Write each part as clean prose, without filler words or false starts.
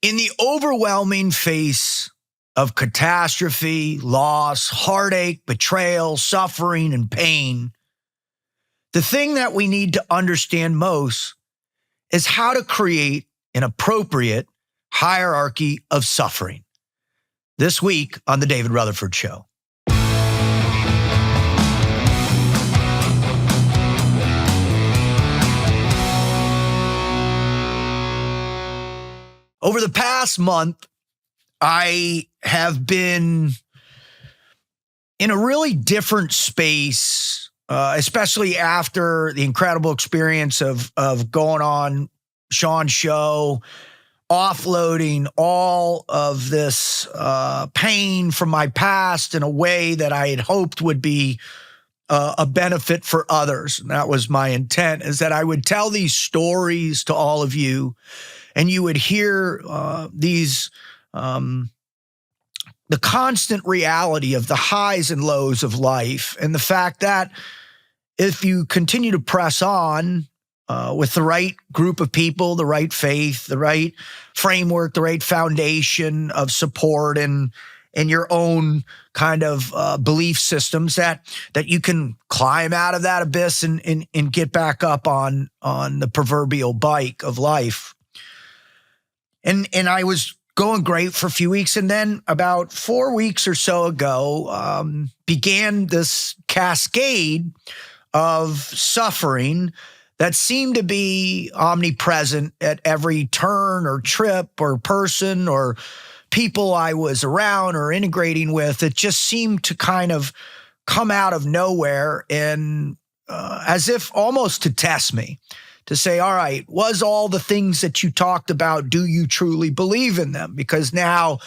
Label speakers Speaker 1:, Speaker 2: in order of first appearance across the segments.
Speaker 1: In the overwhelming face of catastrophe, loss, heartache, betrayal, suffering, and pain, the thing that we need to understand most is how to create an appropriate hierarchy of suffering. This week on The David Rutherford Show. Over the past month, I have been in a really different space, especially after the incredible experience of going on Sean's show, offloading all of this pain from my past in a way that I had hoped would be a benefit for others. And that was my intent, is that I would tell these stories to all of you, and you would hear the constant reality of the highs and lows of life, and the fact that if you continue to press on with the right group of people, the right faith, the right framework, the right foundation of support, and your own kind of belief systems, that you can climb out of that abyss and get back up on the proverbial bike of life. And I was going great for a few weeks, and then about 4 weeks or so ago began this cascade of suffering that seemed to be omnipresent at every turn or trip or person or people I was around or integrating with. It just seemed to kind of come out of nowhere, and as if almost to test me, to say, all right, was all the things that you talked about, do you truly believe in them? Because now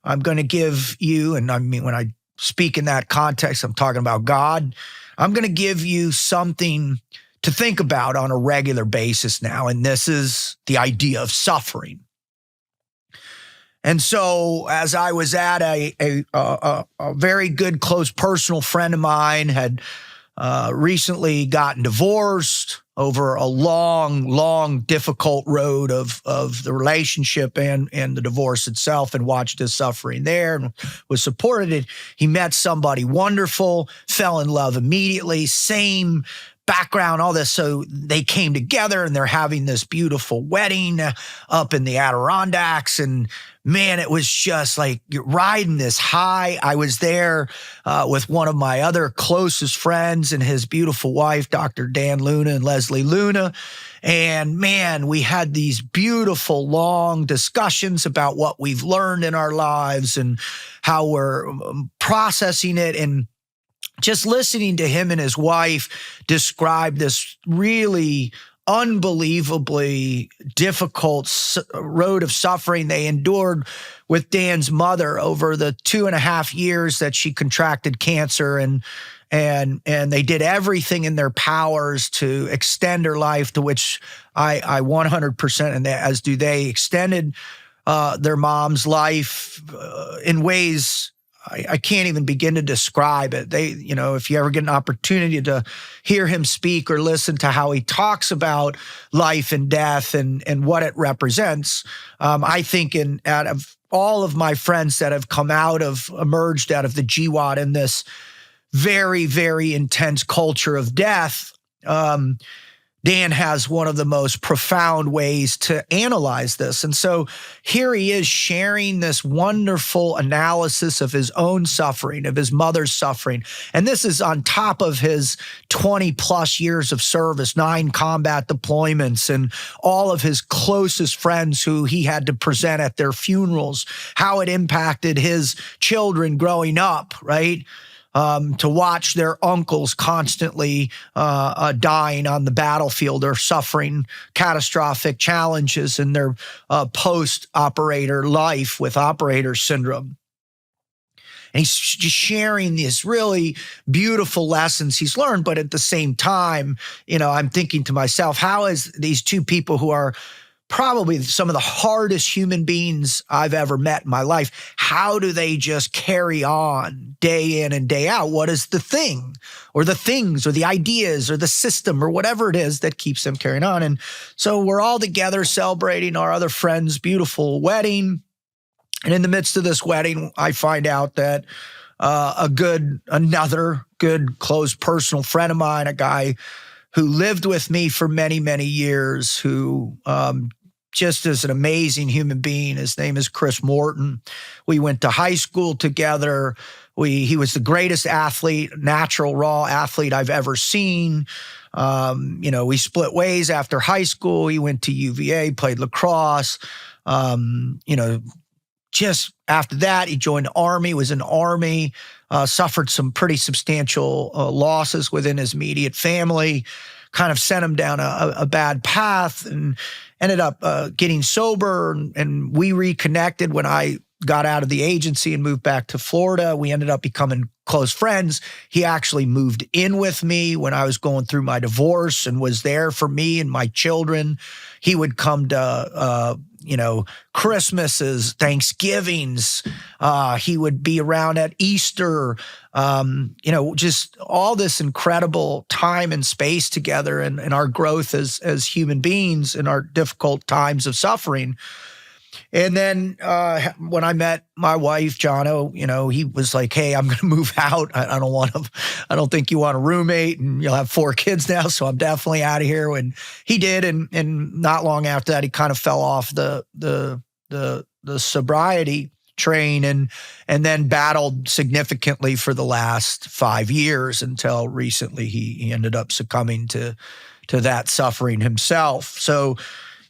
Speaker 1: I'm going to give you, and I mean, when I speak in that context, I'm talking about God. I'm going to give you something to think about on a regular basis now, and this is the idea of suffering. And so as I was at a very good, close personal friend of mine, had recently gotten divorced over a long, difficult road of the relationship and the divorce itself, and watched his suffering there and was supported it. He met somebody wonderful, fell in love immediately, same background, all this. So they came together and they're having this beautiful wedding up in the Adirondacks. And man, it was just like you're riding this high. I was there with one of my other closest friends and his beautiful wife, Dr. Dan Luna and Leslie Luna. And man, we had these beautiful long discussions about what we've learned in our lives and how we're processing it. And just listening to him and his wife describe this really unbelievably difficult road of suffering they endured with Dan's mother over the 2.5 years that she contracted cancer, and they did everything in their powers to extend her life, to which I 100%, and as do they, extended their mom's life in ways I can't even begin to describe it. They, if you ever get an opportunity to hear him speak or listen to how he talks about life and death and what it represents, I think out of all of my friends that have emerged out of the GWAT in this very, very intense culture of death, Dan has one of the most profound ways to analyze this. And so here he is sharing this wonderful analysis of his own suffering, of his mother's suffering. And this is on top of his 20 plus years of service, 9 combat deployments, and all of his closest friends who he had to present at their funerals, how it impacted his children growing up, right? To watch their uncles constantly dying on the battlefield or suffering catastrophic challenges in their post-operator life with operator syndrome. And he's just sharing these really beautiful lessons he's learned, but at the same time, I'm thinking to myself, how is these two people who are probably some of the hardest human beings I've ever met in my life. How do they just carry on day in and day out? What is the thing or the things or the ideas or the system or whatever it is that keeps them carrying on? And so we're all together celebrating our other friend's beautiful wedding. And in the midst of this wedding, I find out that another good, close personal friend of mine, a guy who lived with me for many, many years, who just is an amazing human being. His name is Chris Morton. We went to high school together. He was the greatest athlete, natural, raw athlete I've ever seen. We split ways after high school. He went to UVA, played lacrosse. Just after that, he joined the Army, was in the Army, suffered some pretty substantial losses within his immediate family, kind of sent him down a bad path, and ended up getting sober. And we reconnected when I got out of the agency and moved back to Florida. We ended up becoming close friends. He actually moved in with me when I was going through my divorce and was there for me and my children. He would come to Christmases, Thanksgivings. He would be around at Easter. Just all this incredible time and space together, and our growth as human beings in our difficult times of suffering. And then when I met my wife, Jono, he was like, "Hey, I'm going to move out. I don't think you want a roommate, and you'll have 4 kids now, so I'm definitely out of here." And he did, and not long after that, he kind of fell off the sobriety train, and then battled significantly for the last 5 years until recently he ended up succumbing to that suffering himself. So,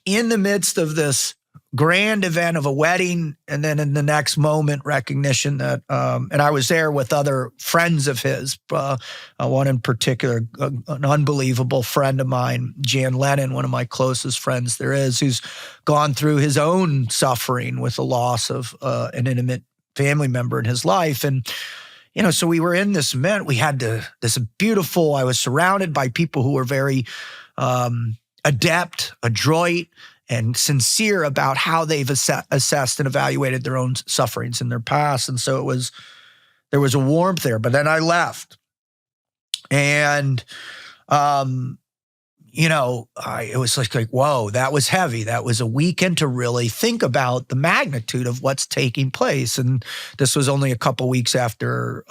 Speaker 1: in the midst of this grand event of a wedding, and then in the next moment, recognition that, and I was there with other friends of his, one in particular, an unbelievable friend of mine, Jan Lennon, one of my closest friends there is, who's gone through his own suffering with the loss of an intimate family member in his life. And, so we were in this event, we had this beautiful, I was surrounded by people who were very adept, adroit, and sincere about how they've assessed and evaluated their own sufferings in their past. And so there was a warmth there, but then I left. And, it was like, whoa, that was heavy. That was a weekend to really think about the magnitude of what's taking place. And this was only a couple weeks after,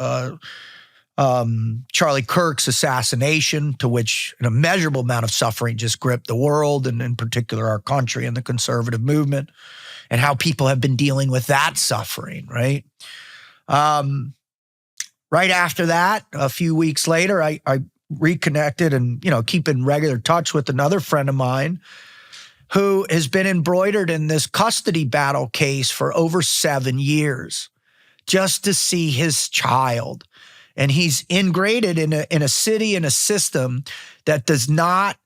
Speaker 1: Charlie Kirk's assassination, to which an immeasurable amount of suffering just gripped the world, and in particular our country and the conservative movement, and how people have been dealing with that suffering, right? Right after that, a few weeks later, I reconnected and, keep in regular touch with another friend of mine who has been embroidered in this custody battle case for over 7 years just to see his child. And he's ingrained in a city, in a system that does not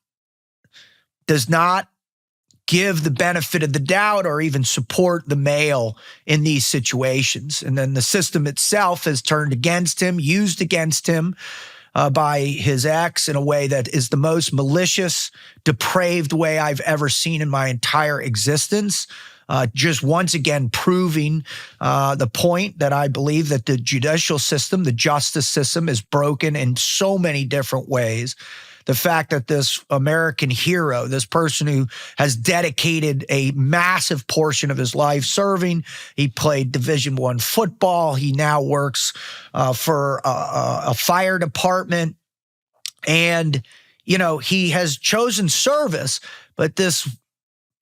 Speaker 1: give the benefit of the doubt or even support the male in these situations. And then the system itself has turned against him, used against him by his ex in a way that is the most malicious, depraved way I've ever seen in my entire existence. Just once again proving the point that I believe that the judicial system, the justice system, is broken in so many different ways. The fact that this American hero, this person who has dedicated a massive portion of his life serving, he played Division I football. He now works for a fire department, and he has chosen service, but this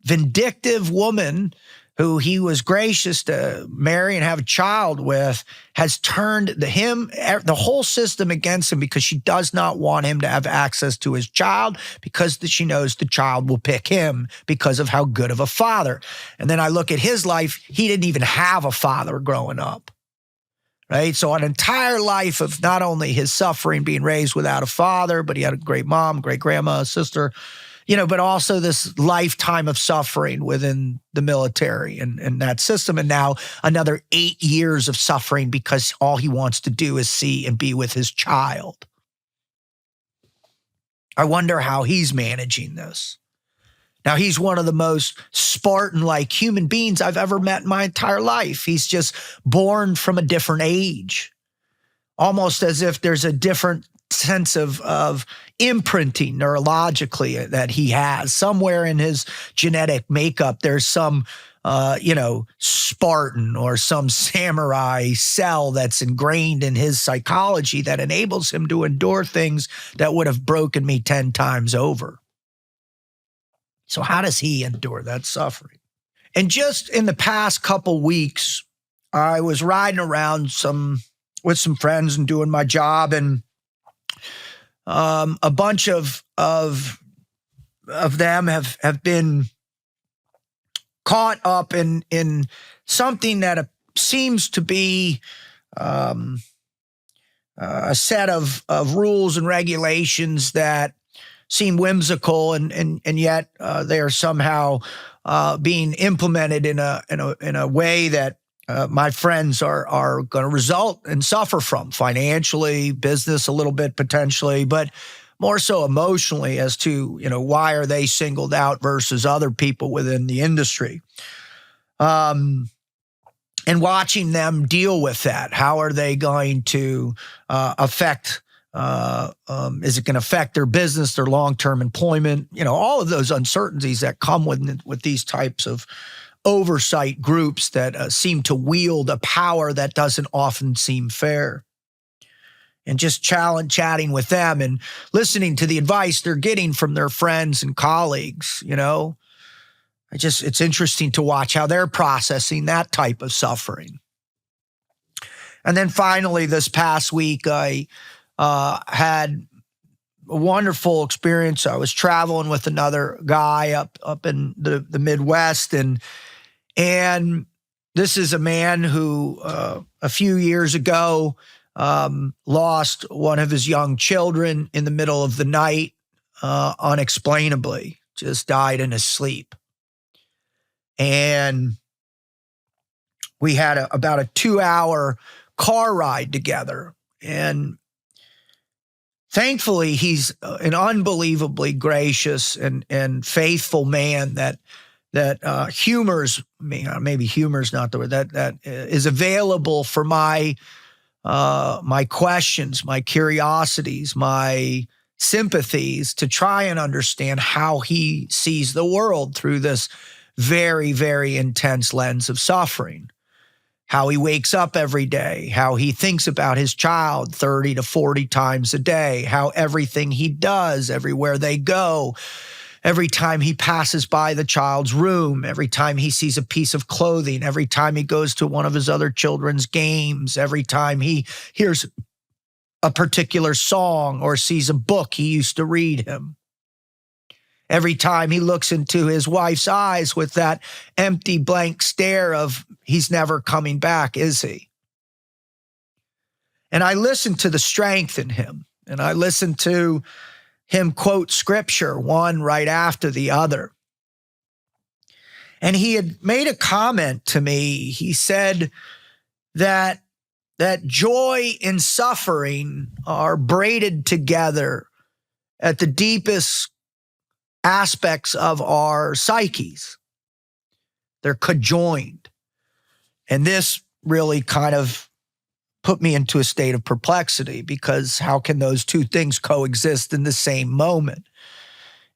Speaker 1: vindictive woman who he was gracious to marry and have a child with has turned the whole system against him, because she does not want him to have access to his child, because she knows the child will pick him because of how good of a father. And then I look at his life, he didn't even have a father growing up, right? So an entire life of not only his suffering, being raised without a father, but he had a great mom, great grandma, a sister, but also this lifetime of suffering within the military and that system. And now another 8 years of suffering because all he wants to do is see and be with his child. I wonder how he's managing this. Now, he's one of the most Spartan-like human beings I've ever met in my entire life. He's just born from a different age, almost as if there's a different sense of imprinting neurologically that he has. Somewhere in his genetic makeup, there's some, Spartan or some samurai cell that's ingrained in his psychology that enables him to endure things that would have broken me 10 times over. So how does he endure that suffering? And just in the past couple weeks, I was riding around with some friends and doing my job, and a bunch of them have been caught up in something that seems to be a set of rules and regulations that seem whimsical, and yet they are somehow being implemented in a way that my friends are going to result and suffer from financially, business a little bit potentially, but more so emotionally as to, why are they singled out versus other people within the industry. And watching them deal with that. How are they going to affect, is it going to affect their business, their long-term employment? All of those uncertainties that come with these types of oversight groups that seem to wield a power that doesn't often seem fair. And just chatting with them and listening to the advice they're getting from their friends and colleagues, it's interesting to watch how they're processing that type of suffering. And then finally, this past week, I had a wonderful experience. I was traveling with another guy up in the Midwest, and this is a man who a few years ago lost one of his young children in the middle of the night, unexplainably, just died in his sleep. And we had about a 2-hour car ride together. And thankfully, he's an unbelievably gracious and faithful man that humors me. Maybe humor's not the word, that is available for my questions, my curiosities, my sympathies to try and understand how he sees the world through this very, very intense lens of suffering. How he wakes up every day, how he thinks about his child 30 to 40 times a day, how everything he does, everywhere they go, every time he passes by the child's room, every time he sees a piece of clothing, every time he goes to one of his other children's games, every time he hears a particular song or sees a book he used to read him, every time he looks into his wife's eyes with that empty blank stare of he's never coming back, is he? And I listened to the strength in him, and I listened to him quote scripture, one right after the other. And he had made a comment to me. He said that joy and suffering are braided together at the deepest aspects of our psyches. They're conjoined. And this really kind of put me into a state of perplexity, because how can those two things coexist in the same moment?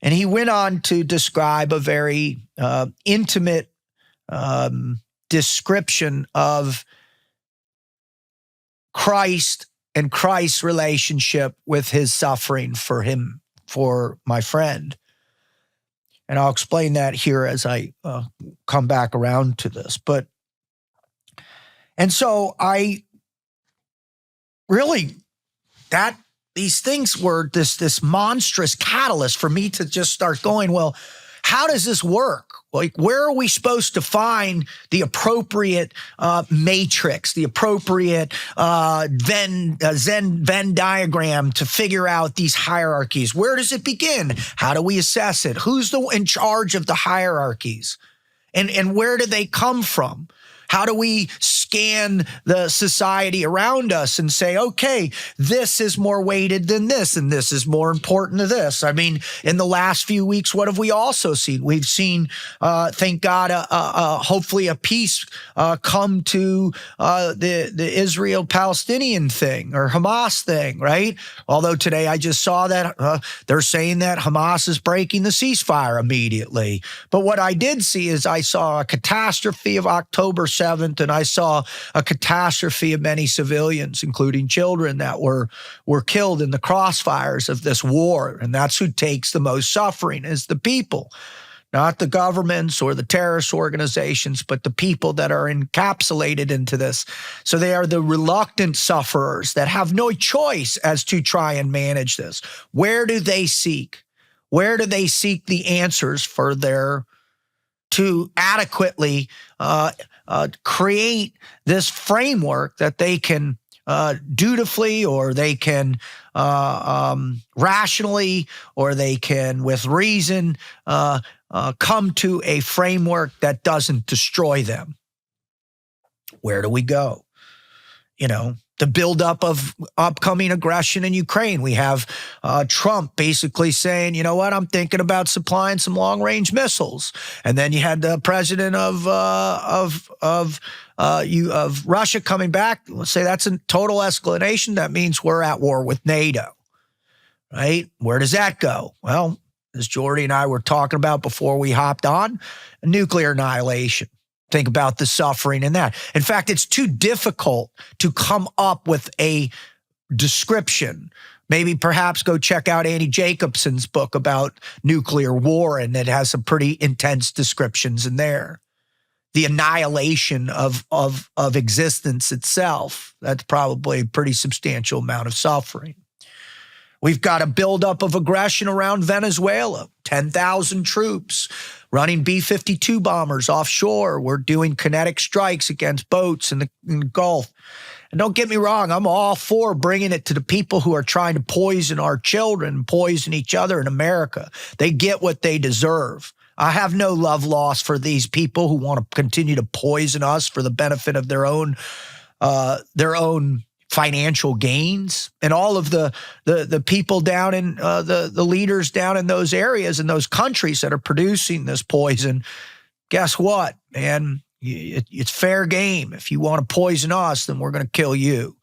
Speaker 1: And he went on to describe a very intimate description of Christ and Christ's relationship with his suffering for my friend. And I'll explain that here as I come back around to this. And so I really, these things were this monstrous catalyst for me to just start going, well, how does this work? Like, where are we supposed to find the appropriate matrix, the appropriate Venn diagram to figure out these hierarchies? Where does it begin? How do we assess it? Who's in charge of the hierarchies? And where do they come from? How do we scan the society around us and say, okay, this is more weighted than this, and this is more important than this. I mean, in the last few weeks, what have we also seen? We've seen, thank God, hopefully a peace come to the Israel-Palestinian thing or Hamas thing, right? Although today I just saw that they're saying that Hamas is breaking the ceasefire immediately. But what I did see is I saw a catastrophe of October 7th, and I saw a catastrophe of many civilians, including children, that were killed in the crossfires of this war. And that's who takes the most suffering, is the people. Not the governments or the terrorist organizations, but the people that are encapsulated into this. So they are the reluctant sufferers that have no choice as to try and manage this. Where do they seek? Where do they seek the answers for to adequately create this framework that they can dutifully, or they can rationally, or they can with reason come to a framework that doesn't destroy them? Where do we go? You know, the buildup of upcoming aggression in Ukraine. We have Trump basically saying, you know what, I'm thinking about supplying some long-range missiles. And then you had the president of Russia coming back. Let's say that's a total escalation. That means we're at war with NATO, right? Where does that go? Well, as Jordy and I were talking about before we hopped on, nuclear annihilation. Think about the suffering in that. In fact, it's too difficult to come up with a description. Maybe perhaps go check out Annie Jacobson's book about nuclear war, and it has some pretty intense descriptions in there. The annihilation of existence itself, that's probably a pretty substantial amount of suffering. We've got a buildup of aggression around Venezuela, 10,000 troops running B-52 bombers offshore. We're doing kinetic strikes against boats in the Gulf. And don't get me wrong, I'm all for bringing it to the people who are trying to poison our children, poison each other in America. They get what they deserve. I have no love lost for these people who want to continue to poison us for the benefit of their own financial gains. And all of the people down in the leaders down in those areas and those countries that are producing this poison, guess what, man? It's fair game. If you want to poison us, then we're going to kill you.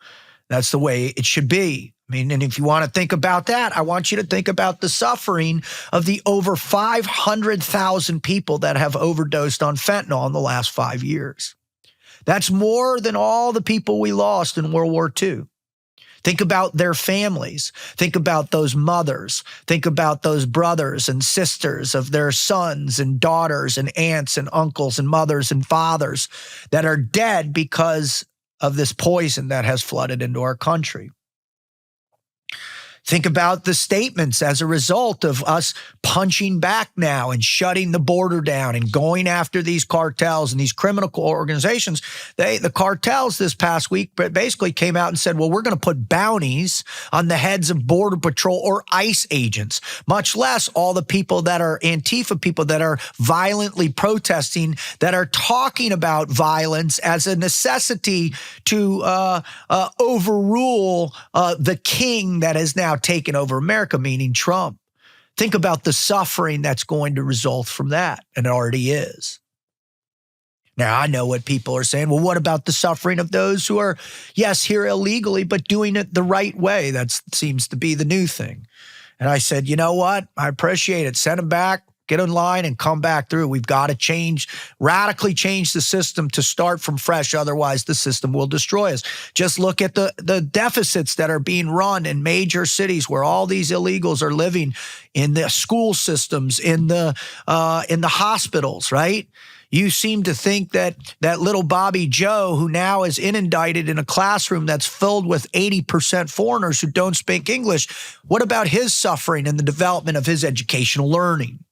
Speaker 1: That's the way it should be. I mean, and if you want to think about that, I want you to think about the suffering of the over 500,000 people that have overdosed on fentanyl in the last 5 years. That's more than all the people we lost in World War II. Think about their families. Think about those mothers. Think about those brothers and sisters of their sons and daughters and aunts and uncles and mothers and fathers that are dead because of this poison that has flooded into our country. Think about the statements as a result of us punching back now and shutting the border down and going after these cartels and these criminal organizations. The cartels this past week basically came out and said, well, we're going to put bounties on the heads of Border Patrol or ICE agents, much less all the people that are Antifa people that are violently protesting, that are talking about violence as a necessity to overrule the king that has now taken over America, meaning Trump. Think about the suffering that's going to result from that, and it already is. Now, I know what people are saying. Well, what about the suffering of those who are, yes, here illegally, but doing it the right way? That seems to be the new thing. And I said, you know what? I appreciate it. Send them back. Get in line and come back through. We've got to radically change the system to start from fresh. Otherwise, the system will destroy us. Just look at the deficits that are being run in major cities where all these illegals are living, in the school systems, in the hospitals, right? You seem to think that little Bobby Joe, who now is inundated in a classroom that's filled with 80% foreigners who don't speak English, what about his suffering and the development of his educational learning?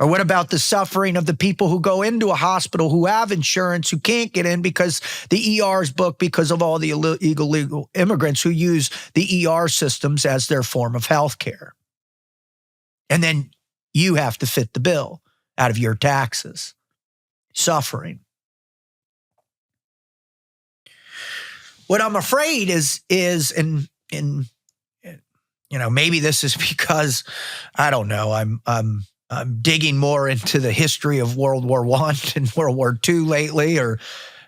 Speaker 1: Or what about the suffering of the people who go into a hospital who have insurance, who can't get in because the ER is booked because of all the illegal immigrants who use the ER systems as their form of health care? And then you have to fit the bill out of your taxes. Suffering. What I'm afraid is in maybe this is because I don't know. I'm digging more into the history of World War I and World War II lately, or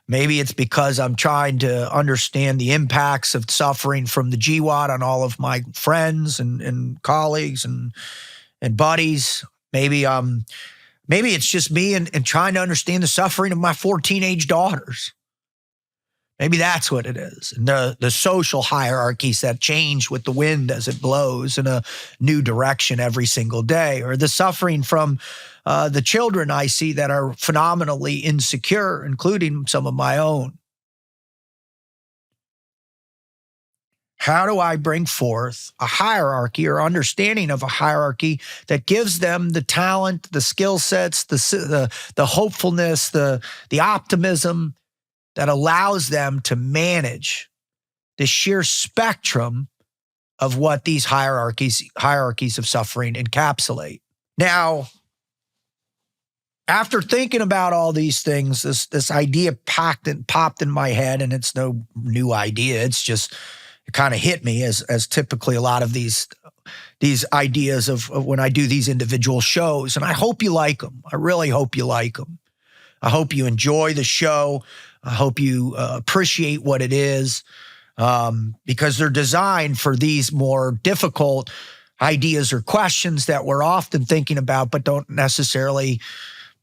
Speaker 1: maybe it's because I'm trying to understand the impacts of suffering from the GWAT on all of my friends and colleagues and buddies. Maybe it's just me and trying to understand the suffering of my 4 teenage daughters. Maybe that's what it is. And the social hierarchies that change with the wind as it blows in a new direction every single day, or the suffering from the children I see that are phenomenally insecure, including some of my own. How do I bring forth a hierarchy or understanding of a hierarchy that gives them the talent, the skill sets, the hopefulness, the optimism that allows them to manage the sheer spectrum of what these hierarchies of suffering encapsulate? Now, after thinking about all these things, this idea popped in my head, and it's no new idea. It's just, it kind of hit me as typically a lot of these ideas of when I do these individual shows, and I hope you like them. I really hope you like them. I hope you enjoy the show. I hope you appreciate what it is, because they're designed for these more difficult ideas or questions that we're often thinking about, but don't necessarily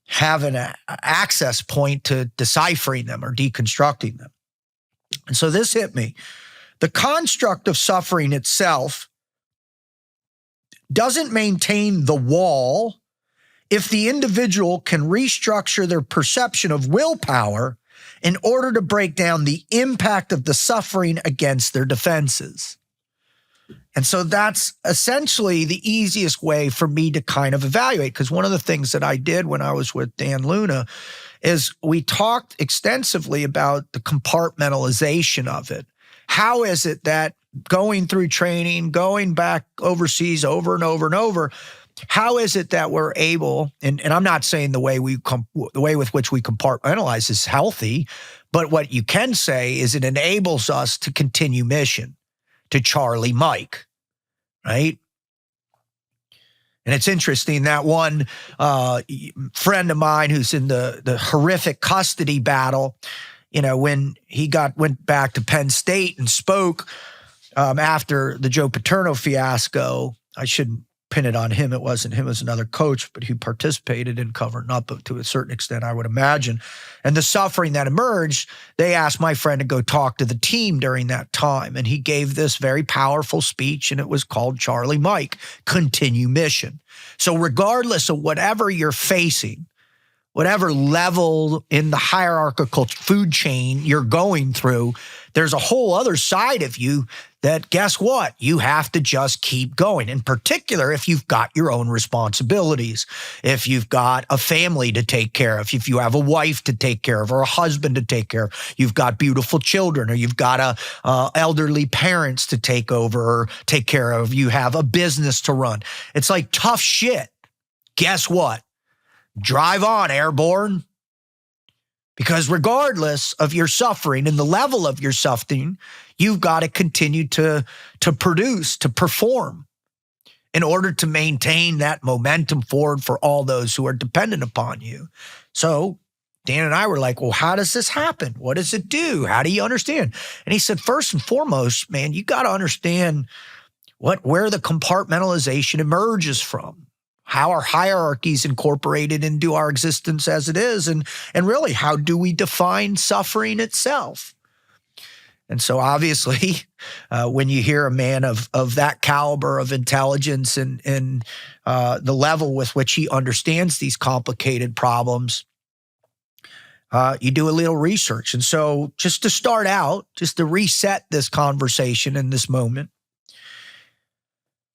Speaker 1: have an access point to deciphering them or deconstructing them. And so this hit me. The construct of suffering itself doesn't maintain the wall if the individual can restructure their perception of willpower in order to break down the impact of the suffering against their defenses. And so that's essentially the easiest way for me to kind of evaluate, because one of the things that I did when I was with Dan Luna is we talked extensively about the compartmentalization of it. How is it that going through training, going back overseas over and over and over, how is it that we're able, and I'm not saying the way with which we compartmentalize is healthy, but what you can say is it enables us to continue mission, to Charlie Mike, right? And it's interesting that one friend of mine who's in the horrific custody battle, when he went back to Penn State and spoke after the Joe Paterno fiasco, I shouldn't pin it on him. It wasn't him, it was another coach, but he participated in covering up to a certain extent, I would imagine. And the suffering that emerged, they asked my friend to go talk to the team during that time. And he gave this very powerful speech, and it was called Charlie Mike, Continue Mission. So regardless of whatever you're facing, whatever level in the hierarchical food chain you're going through, there's a whole other side of you that, guess what? You have to just keep going. In particular, if you've got your own responsibilities, if you've got a family to take care of, if you have a wife to take care of or a husband to take care of, you've got beautiful children, or you've got elderly parents to take over or take care of, you have a business to run. It's like tough shit. Guess what? Drive on, airborne. Because regardless of your suffering and the level of your suffering, you've got to continue to produce, to perform in order to maintain that momentum forward for all those who are dependent upon you. So Dan and I were like, well, how does this happen? What does it do? How do you understand? And he said, first and foremost, man, you got to understand where the compartmentalization emerges from. How are hierarchies incorporated into our existence as it is? And really, how do we define suffering itself? And so obviously, when you hear a man of that caliber of intelligence and the level with which he understands these complicated problems, you do a little research. And so just to start out, just to reset this conversation in this moment,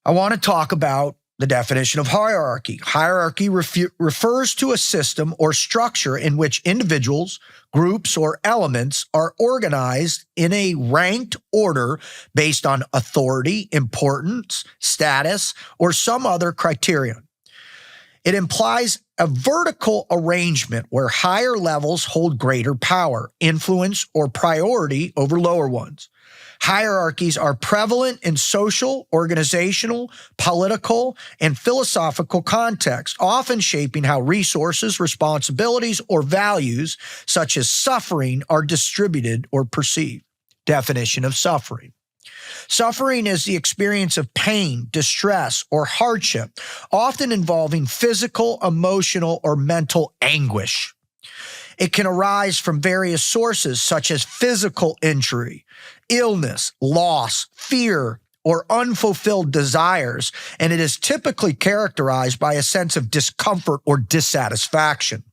Speaker 1: I want to talk about the definition of hierarchy. Hierarchy refers to a system or structure in which individuals, groups, or elements are organized in a ranked order based on authority, importance, status, or some other criterion. It implies a vertical arrangement where higher levels hold greater power, influence, or priority over lower ones. Hierarchies are prevalent in social, organizational, political, and philosophical contexts, often shaping how resources, responsibilities, or values, such as suffering, are distributed or perceived. Definition of suffering. Suffering is the experience of pain, distress, or hardship, often involving physical, emotional, or mental anguish. It can arise from various sources such as physical injury, illness, loss, fear, or unfulfilled desires, and it is typically characterized by a sense of discomfort or dissatisfaction.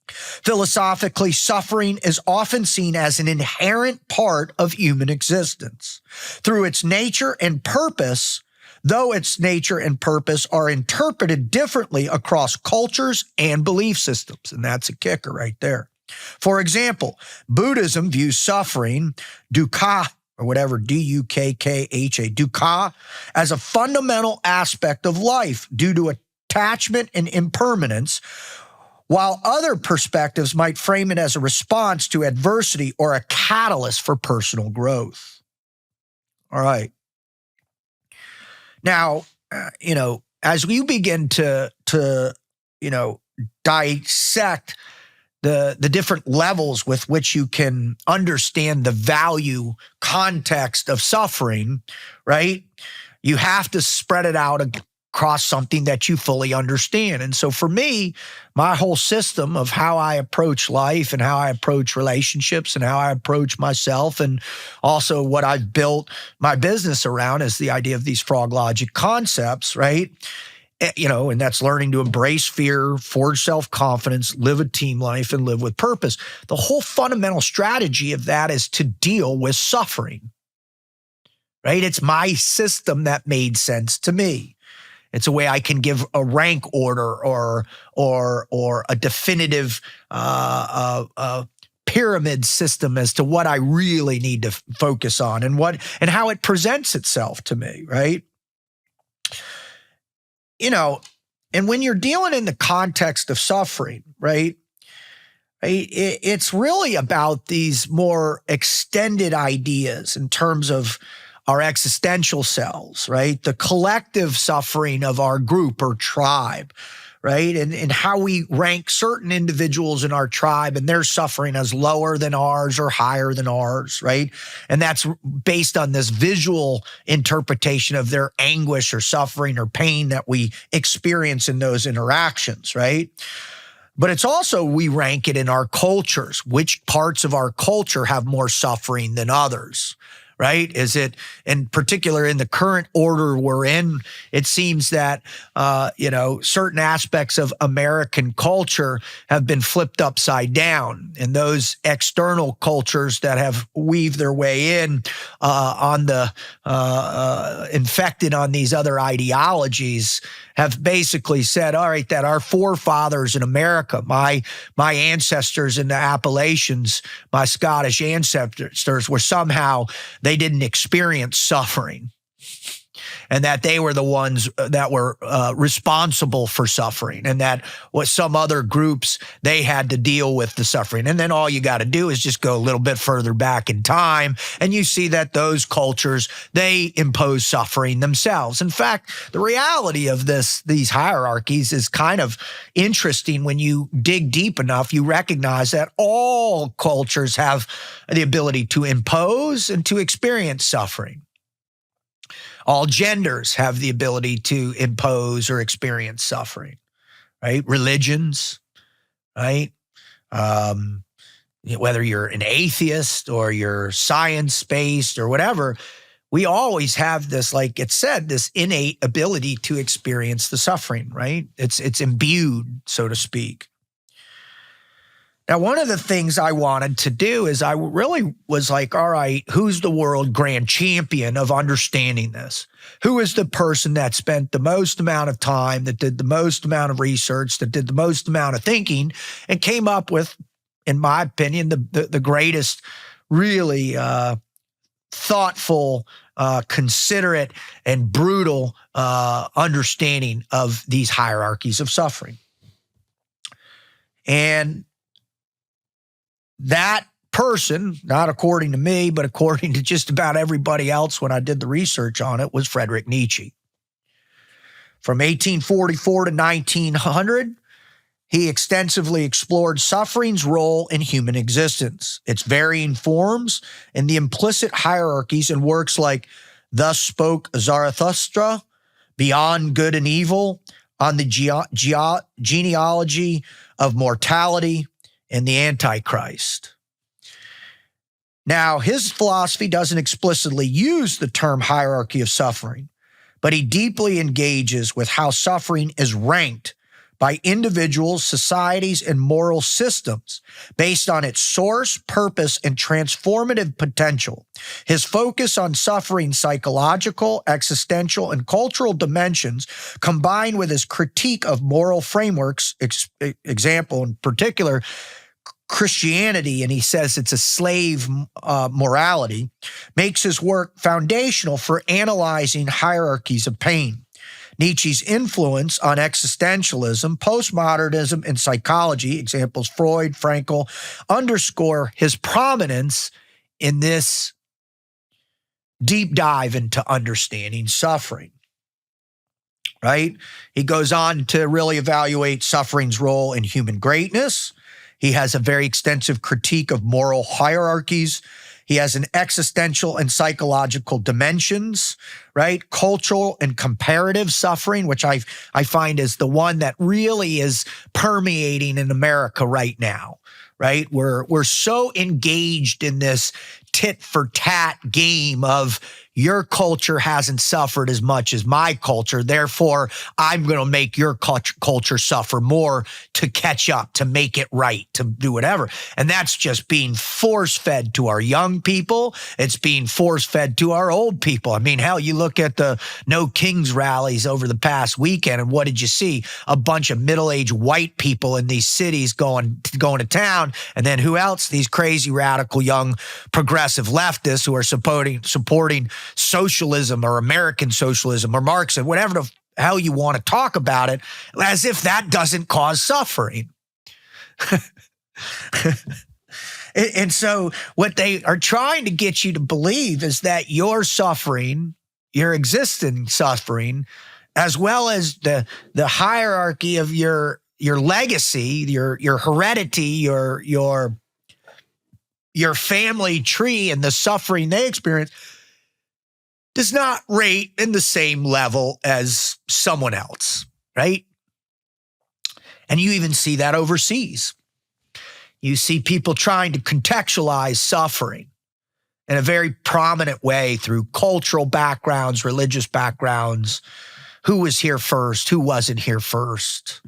Speaker 1: Philosophically, suffering is often seen as an inherent part of human existence. Through its nature and purpose, though its nature and purpose are interpreted differently across cultures and belief systems, and that's a kicker right there. For example, Buddhism views suffering, dukkha, or whatever, D-U-K-K-H-A, dukkha, as a fundamental aspect of life due to attachment and impermanence, while other perspectives might frame it as a response to adversity or a catalyst for personal growth. All right. Now, as you begin to dissect the different levels with which you can understand the value context of suffering, right? You have to spread it out across something that you fully understand. And so for me, my whole system of how I approach life and how I approach relationships and how I approach myself, and also what I've built my business around, is the idea of these frog logic concepts, right? And that's learning to embrace fear, forge self-confidence, live a team life, and live with purpose. The whole fundamental strategy of that is to deal with suffering, right? It's my system that made sense to me. It's a way I can give a rank order or a definitive pyramid system as to what I really need to focus on and how it presents itself to me, right? And when you're dealing in the context of suffering, right? It's really about these more extended ideas in terms of our existential selves, right? The collective suffering of our group or tribe, right? And how we rank certain individuals in our tribe and their suffering as lower than ours or higher than ours, right? And that's based on this visual interpretation of their anguish or suffering or pain that we experience in those interactions, right? But it's also, we rank it in our cultures. Which parts of our culture have more suffering than others? Right? Is it, in particular, in the current order we're in, it seems that, certain aspects of American culture have been flipped upside down. And those external cultures that have weaved their way in infected on these other ideologies have basically said, all right, that our forefathers in America, my ancestors in the Appalachians, my Scottish ancestors, were somehow, they didn't experience suffering, and that they were the ones that were responsible for suffering, and that what some other groups, they had to deal with the suffering. And then all you got to do is just go a little bit further back in time, and you see that those cultures, they impose suffering themselves. In fact, the reality of these hierarchies is kind of interesting. When you dig deep enough, you recognize that all cultures have the ability to impose and to experience suffering. All genders have the ability to impose or experience suffering, right? Religions, right? Whether you're an atheist or you're science-based or whatever, we always have this, like it said, this innate ability to experience the suffering, right? It's imbued, so to speak. Now, one of the things I wanted to do is I really was like, all right, who's the world grand champion of understanding this? Who is the person that spent the most amount of time, that did the most amount of research, that did the most amount of thinking, and came up with, in my opinion, the greatest, really thoughtful, considerate, and brutal understanding of these hierarchies of suffering? And that person, not according to me, but according to just about everybody else when I did the research on it, was Friedrich Nietzsche. From 1844 to 1900, he extensively explored suffering's role in human existence, its varying forms, and the implicit hierarchies in works like Thus Spoke Zarathustra, Beyond Good and Evil, On the Genealogy of Mortality, and the Antichrist. Now, his philosophy doesn't explicitly use the term hierarchy of suffering, but he deeply engages with how suffering is ranked by individuals, societies, and moral systems based on its source, purpose, and transformative potential. His focus on suffering's psychological, existential, and cultural dimensions, combined with his critique of moral frameworks, example in particular, Christianity, and he says it's a slave morality, makes his work foundational for analyzing hierarchies of pain. Nietzsche's influence on existentialism, postmodernism, and psychology, examples Freud, Frankl, underscore his prominence in this deep dive into understanding suffering. Right? He goes on to really evaluate suffering's role in human greatness. He has a very extensive critique of moral hierarchies. He has an existential and psychological dimensions, right? Cultural and comparative suffering, which I find is the one that really is permeating in America right now, right? We're so engaged in this tit for tat game of your culture hasn't suffered as much as my culture. Therefore, I'm going to make your culture suffer more to catch up, to make it right, to do whatever. And that's just being force-fed to our young people. It's being force-fed to our old people. I mean, hell, you look at the No Kings rallies over the past weekend, and what did you see? A bunch of middle-aged white people in these cities going to town. And then who else? These crazy, radical, young, progressive leftists who are supporting socialism or American socialism or Marxism, whatever the hell you want to talk about it, as if that doesn't cause suffering. And so what they are trying to get you to believe is that your suffering, your existing suffering, as well as the hierarchy of your legacy, your heredity, your family tree and the suffering they experience, does not rate in the same level as someone else, right? And you even see that overseas. You see people trying to contextualize suffering in a very prominent way through cultural backgrounds, religious backgrounds, who was here first, who wasn't here first.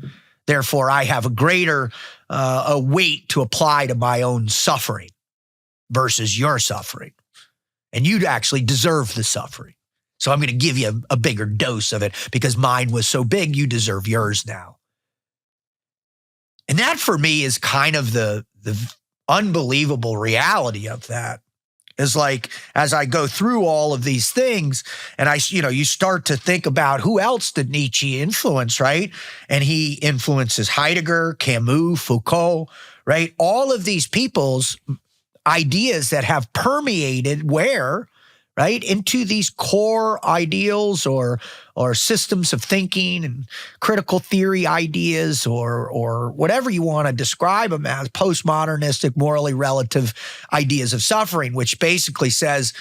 Speaker 1: Therefore, I have a greater a weight to apply to my own suffering versus your suffering. And you'd actually deserve the suffering. So I'm going to give you a bigger dose of it because mine was so big, you deserve yours now. And that for me is kind of the unbelievable reality of that. Is like, as I go through all of these things and you start to think about who else did Nietzsche influence, right? And he influences Heidegger, Camus, Foucault, right? All of these people's ideas that have permeated where, right, into these core ideals or systems of thinking and critical theory ideas or whatever you want to describe them as, postmodernistic, morally relative ideas of suffering, which basically says,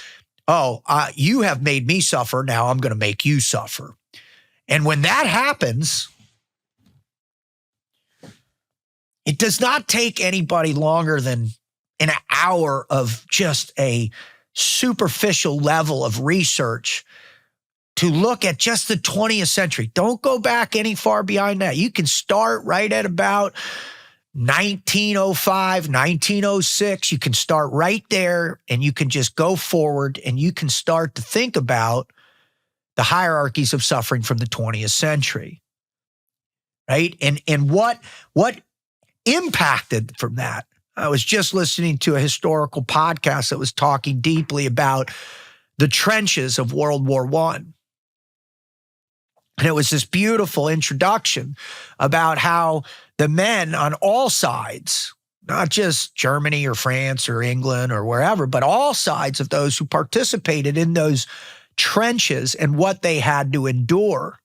Speaker 1: you have made me suffer, now I'm going to make you suffer. And when that happens, it does not take anybody longer than an hour of just a superficial level of research to look at just the 20th century. Don't go back any far behind that. You can start right at about 1905, 1906. You can start right there and you can just go forward and you can start to think about the hierarchies of suffering from the 20th century, right? And what impacted from that. I was just listening to a historical podcast that was talking deeply about the trenches of World War I. And it was this beautiful introduction about how the men on all sides, not just Germany or France or England or wherever, but all sides of those who participated in those trenches and what they had to endure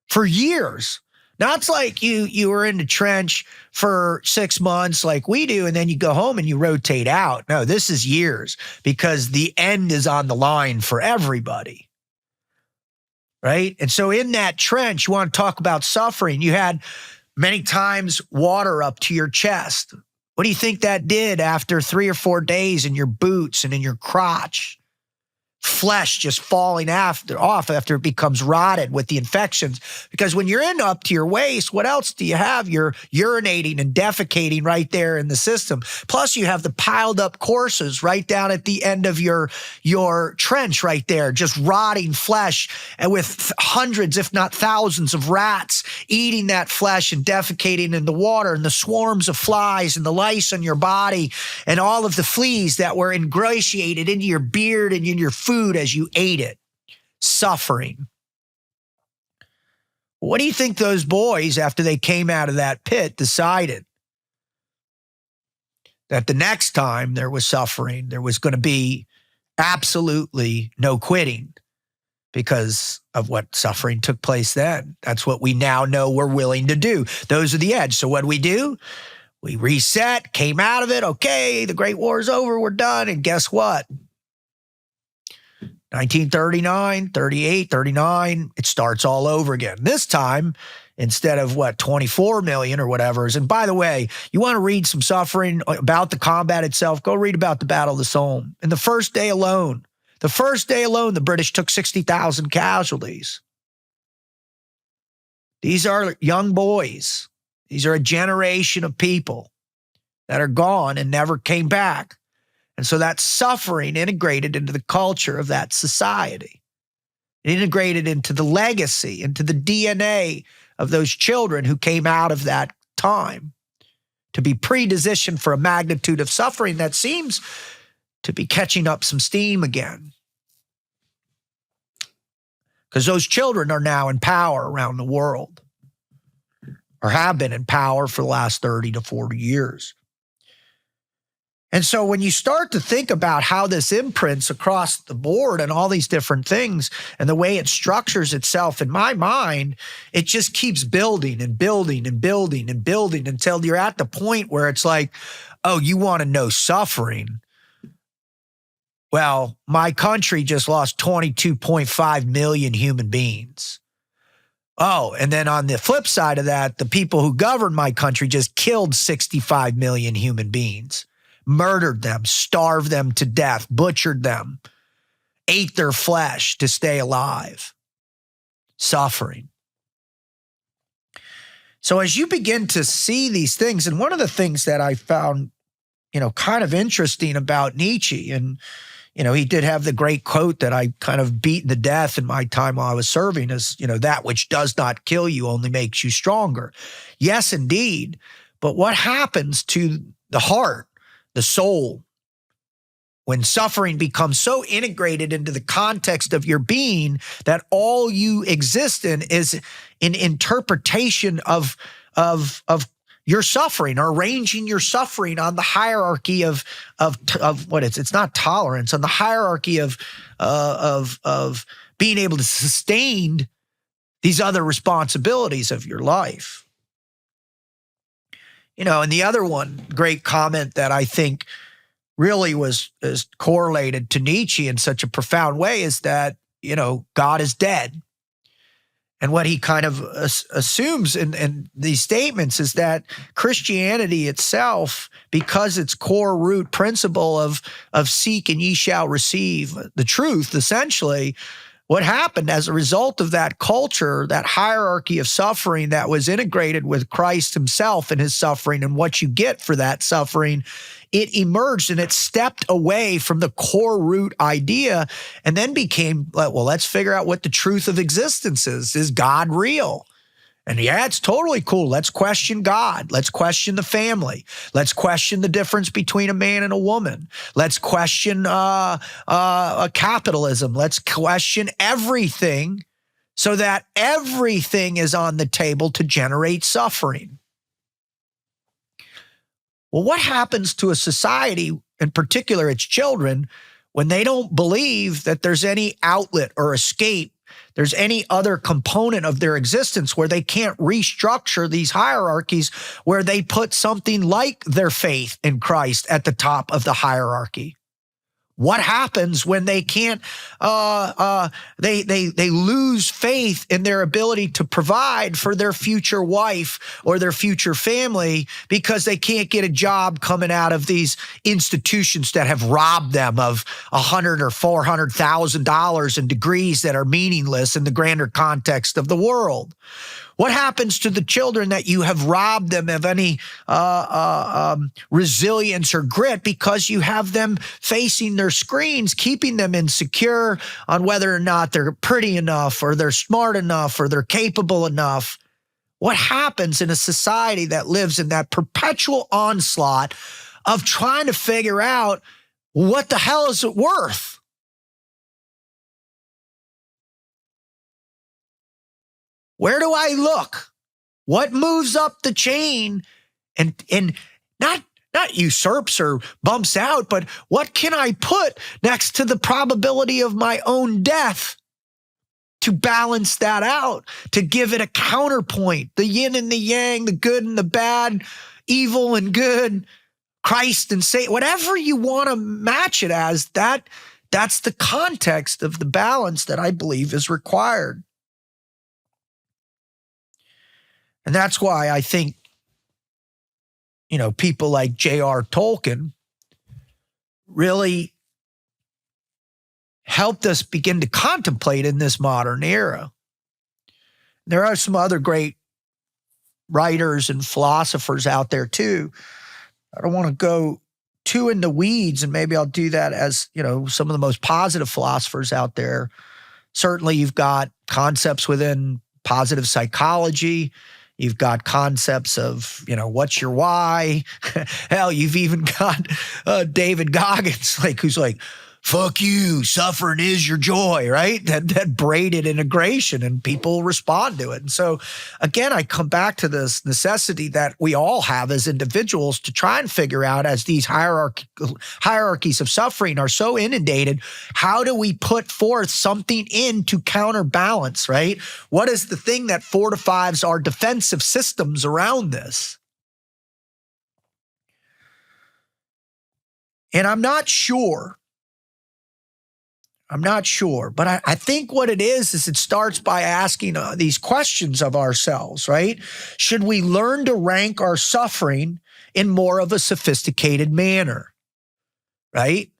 Speaker 1: for years. Now, it's like you were in the trench for 6 months like we do, and then you go home and you rotate out. No, this is years, because the end is on the line for everybody. Right? And so in that trench, you want to talk about suffering. You had many times water up to your chest. What do you think that did after 3 or 4 days in your boots and in your crotch? Flesh just falling off after it becomes rotted with the infections. Because when you're in up to your waist, what else do you have? You're urinating and defecating right there in the system. Plus, you have the piled up courses right down at the end of your trench right there, just rotting flesh, and with hundreds, if not thousands, of rats eating that flesh and defecating in the water, and the swarms of flies and the lice on your body and all of the fleas that were ingratiated into your beard and in your food as you ate it. Suffering. What do you think those boys, after they came out of that pit, decided? That the next time there was suffering, there was going to be absolutely no quitting because of what suffering took place then. That's what we now know we're willing to do. Those are the edge. So what do? We reset, came out of it. Okay, the Great War is over. We're done. And guess what? 1939, 38, 39, it starts all over again. This time, instead of 24 million or whatever. And by the way, you want to read some suffering about the combat itself, go read about the Battle of the Somme. And the first day alone, the British took 60,000 casualties. These are young boys. These are a generation of people that are gone and never came back. And so that suffering integrated into the culture of that society. It integrated into the legacy, into the DNA of those children who came out of that time to be predispositioned for a magnitude of suffering that seems to be catching up some steam again. Because those children are now in power around the world, or have been in power for the last 30 to 40 years. And so when you start to think about how this imprints across the board and all these different things and the way it structures itself, in my mind, it just keeps building and building and building and building until you're at the point where it's like, oh, you want to know suffering? Well, my country just lost 22.5 million human beings. Oh, and then on the flip side of that, the people who govern my country just killed 65 million human beings. Murdered them, starved them to death, butchered them, ate their flesh to stay alive. Suffering. So as you begin to see these things, and one of the things that I found, kind of interesting about Nietzsche, and, he did have the great quote that I kind of beat to death in my time while I was serving is, that which does not kill you only makes you stronger. Yes, indeed. But what happens to the heart, the soul, when suffering becomes so integrated into the context of your being that all you exist in is an interpretation of your suffering, or arranging your suffering on the hierarchy of what it's not tolerance, on the hierarchy of being able to sustain these other responsibilities of your life. And the other one great comment that I think really is correlated to Nietzsche in such a profound way is that, God is dead. And what he kind of assumes in these statements is that Christianity itself, because its core root principle of seek and ye shall receive the truth, essentially, what happened as a result of that culture, that hierarchy of suffering that was integrated with Christ himself and his suffering and what you get for that suffering, it emerged and it stepped away from the core root idea and then became, well, let's figure out what the truth of existence is. Is God real? And yeah, it's totally cool. Let's question God. Let's question the family. Let's question the difference between a man and a woman. Let's question capitalism. Let's question everything so that everything is on the table to generate suffering. Well, what happens to a society, in particular its children, when they don't believe that there's any outlet or escape, there's any other component of their existence where they can't restructure these hierarchies, where they put something like their faith in Christ at the top of the hierarchy? What happens when they can't, they lose faith in their ability to provide for their future wife or their future family because they can't get a job coming out of these institutions that have robbed them of $100,000 or $400,000 in degrees that are meaningless in the grander context of the world? What happens to the children that you have robbed them of any resilience or grit because you have them facing their screens, keeping them insecure on whether or not they're pretty enough or they're smart enough or they're capable enough? What happens in a society that lives in that perpetual onslaught of trying to figure out what the hell is it worth? Where do I look? What moves up the chain and not usurps or bumps out, but what can I put next to the probability of my own death to balance that out, to give it a counterpoint, the yin and the yang, the good and the bad, evil and good, Christ and Satan, whatever you want to match it as, that's the context of the balance that I believe is required. And that's why I think, people like J.R. Tolkien really helped us begin to contemplate in this modern era. There are some other great writers and philosophers out there too. I don't want to go too in the weeds, and maybe I'll do that as, some of the most positive philosophers out there. Certainly you've got concepts within positive psychology. You've got concepts of, what's your why? Hell, you've even got David Goggins, who's like, fuck you, suffering is your joy, right? That braided integration, and people respond to it. And so, again, I come back to this necessity that we all have as individuals to try and figure out, as these hierarchies of suffering are so inundated, how do we put forth something in to counterbalance, right? What is the thing that fortifies our defensive systems around this? And I'm not sure, but I think what it is it starts by asking these questions of ourselves, right? Should we learn to rank our suffering in more of a sophisticated manner, right?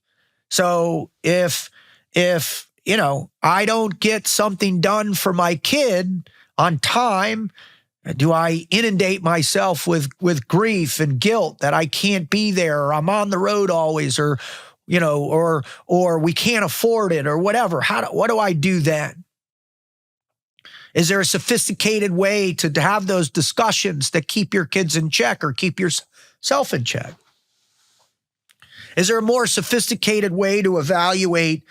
Speaker 1: So if I don't get something done for my kid on time, do I inundate myself with grief and guilt that I can't be there, or I'm on the road always, or we can't afford it, or whatever? What do I do then? Is there a sophisticated way to have those discussions that keep your kids in check or keep yourself in check? Is there a more sophisticated way to evaluate,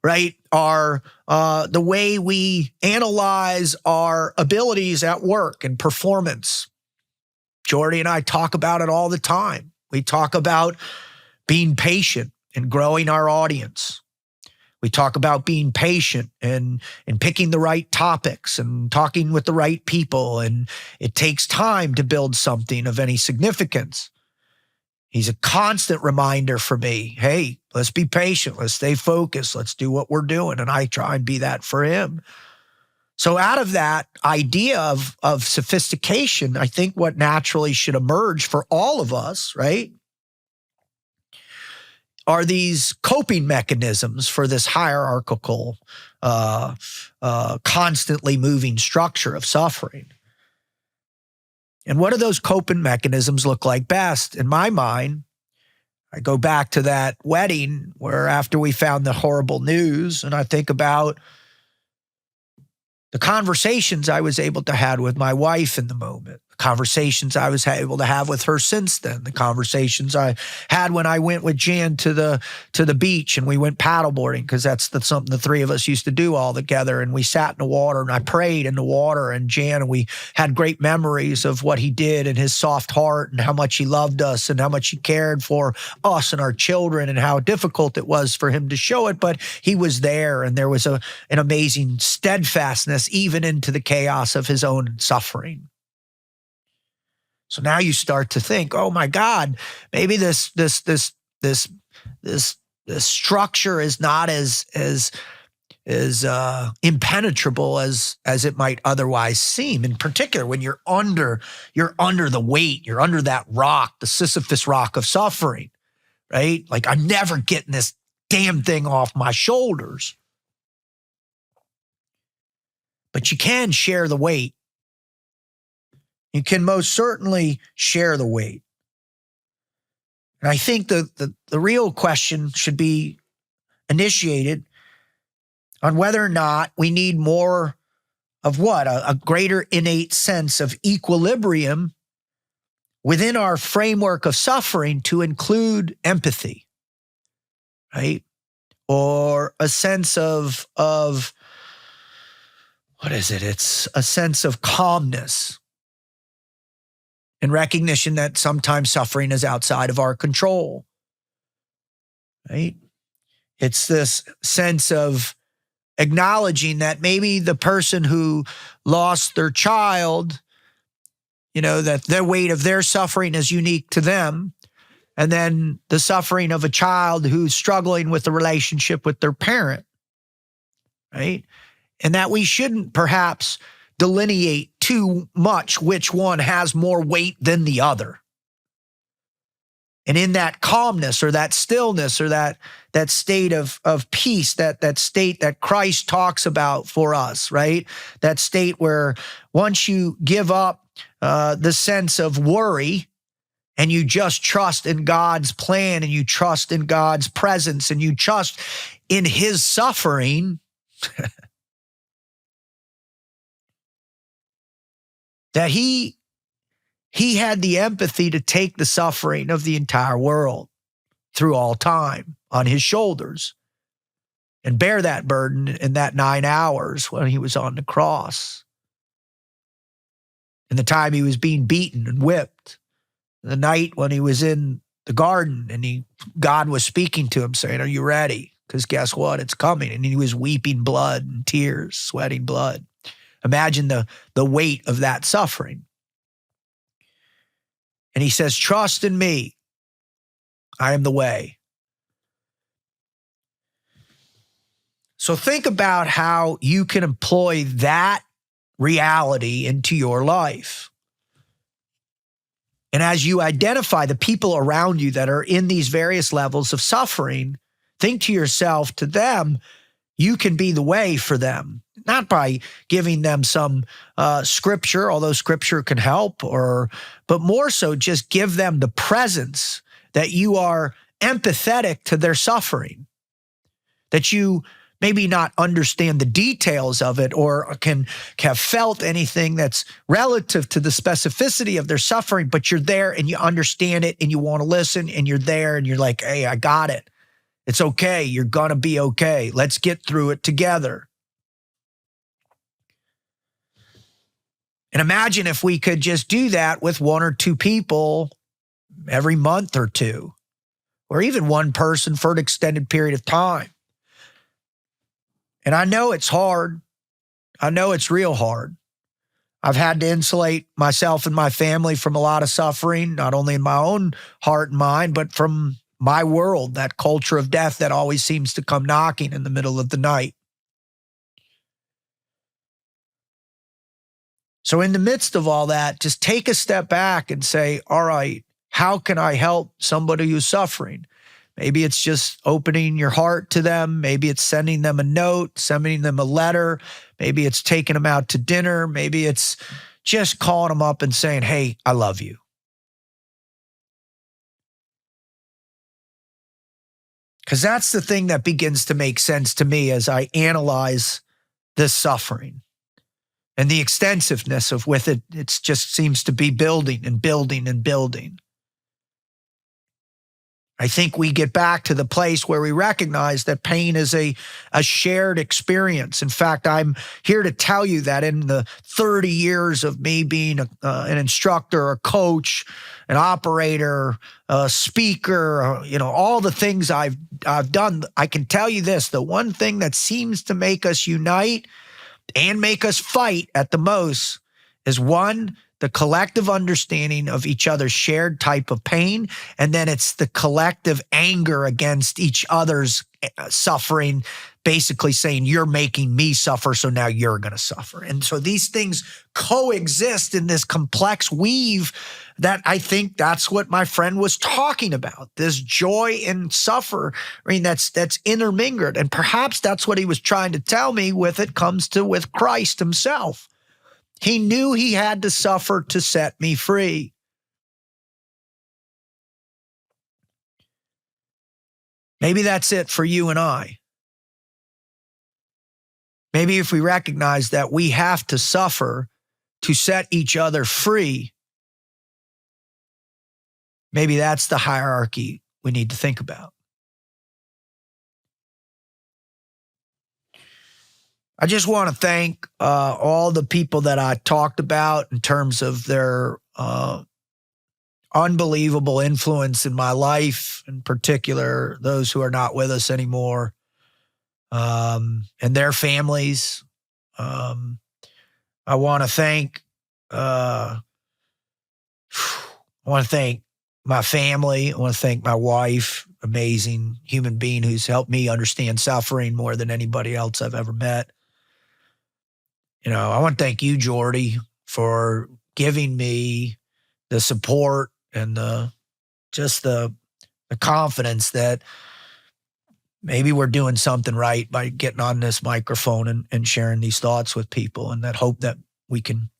Speaker 1: right, the way we analyze our abilities at work and performance? Jordy and I talk about it all the time. We talk about being patient and growing our audience. We talk about being patient and picking the right topics and talking with the right people. And it takes time to build something of any significance. He's a constant reminder for me. Hey, let's be patient. Let's stay focused. Let's do what we're doing. And I try and be that for him. So out of that idea of sophistication, I think what naturally should emerge for all of us, right, are these coping mechanisms for this hierarchical, constantly moving structure of suffering. And what do those coping mechanisms look like best? In my mind, I go back to that wedding where after we found the horrible news, and I think about the conversations I was able to have with my wife in the moment, conversations I was able to have with her since then, the conversations I had when I went with Jan to the beach and we went paddleboarding, because that's something the three of us used to do all together. And we sat in the water and I prayed in the water, and Jan, and we had great memories of what he did and his soft heart and how much he loved us and how much he cared for us and our children and how difficult it was for him to show it. But he was there, and there was an amazing steadfastness even into the chaos of his own suffering. So now you start to think, oh my God, maybe this structure is not as impenetrable as it might otherwise seem. In particular, when you're under the weight, you're under that rock, the Sisyphus rock of suffering, right? Like, I'm never getting this damn thing off my shoulders. But you can share the weight. You can most certainly share the weight. And I think the real question should be initiated on whether or not we need more of what? A greater innate sense of equilibrium within our framework of suffering to include empathy, right? Or a sense of what is it? It's a sense of calmness and recognition that sometimes suffering is outside of our control, right? It's this sense of acknowledging that maybe the person who lost their child, that the weight of their suffering is unique to them. And then the suffering of a child who's struggling with the relationship with their parent, right? And that we shouldn't perhaps delineate too much which one has more weight than the other. And in that calmness or that stillness or that state of peace, that state that Christ talks about for us, right? That state where once you give up the sense of worry and you just trust in God's plan and you trust in God's presence and you trust in his suffering, that he had the empathy to take the suffering of the entire world through all time on his shoulders and bear that burden in that 9 hours when he was on the cross. And the time he was being beaten and whipped. The night when he was in the garden and God was speaking to him saying, "Are you ready? Because guess what? It's coming." And he was weeping blood and tears, sweating blood. Imagine the weight of that suffering. And he says, "Trust in me. I am the way." So think about how you can employ that reality into your life. And as you identify the people around you that are in these various levels of suffering, think to yourself, to them, you can be the way for them. Not by giving them some scripture, although scripture can help, but more so just give them the presence that you are empathetic to their suffering, that you maybe not understand the details of it or can have felt anything that's relative to the specificity of their suffering, but you're there and you understand it and you want to listen and you're there and you're like, "Hey, I got it. It's okay. You're going to be okay. Let's get through it together." And imagine if we could just do that with one or two people every month or two, or even one person for an extended period of time. And I know it's hard. I know it's real hard. I've had to insulate myself and my family from a lot of suffering, not only in my own heart and mind, but from my world, that culture of death that always seems to come knocking in the middle of the night. So in the midst of all that, just take a step back and say, all right, how can I help somebody who's suffering? Maybe it's just opening your heart to them. Maybe it's sending them a note, sending them a letter. Maybe it's taking them out to dinner. Maybe it's just calling them up and saying, "Hey, I love you." Because that's the thing that begins to make sense to me as I analyze this suffering. And the extensiveness of with it, it just seems to be building and building and building. I think we get back to the place where we recognize that pain is a shared experience. In fact, I'm here to tell you that in the 30 years of me being an instructor, a coach, an operator, a speaker, all the things I've done, I can tell you this: the one thing that seems to make us unite and make us fight at the most is, one, the collective understanding of each other's shared type of pain, and then it's the collective anger against each other's suffering, basically saying, you're making me suffer, so now you're going to suffer. And so these things coexist in this complex weave that I think that's what my friend was talking about, this joy in suffering that's intermingled. And perhaps that's what he was trying to tell me with Christ himself. He knew he had to suffer to set me free. Maybe that's it for you and I. Maybe if we recognize that we have to suffer to set each other free, maybe that's the hierarchy we need to think about. I just want to thank all the people that I talked about in terms of their unbelievable influence in my life, in particular, those who are not with us anymore, and their families. I want to thank my family. I want to thank my wife, amazing human being who's helped me understand suffering more than anybody else I've ever met. I want to thank you, Jordy, for giving me the support and the confidence that maybe we're doing something right by getting on this microphone and sharing these thoughts with people, and that hope that we can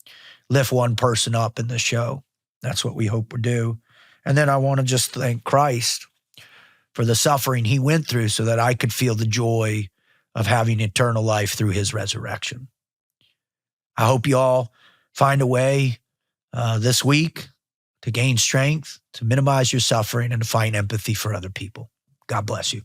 Speaker 1: lift one person up in the show. That's what we hope we do. And then I want to just thank Christ for the suffering he went through so that I could feel the joy of having eternal life through his resurrection. I hope you all find a way this week to gain strength, to minimize your suffering, and to find empathy for other people. God bless you.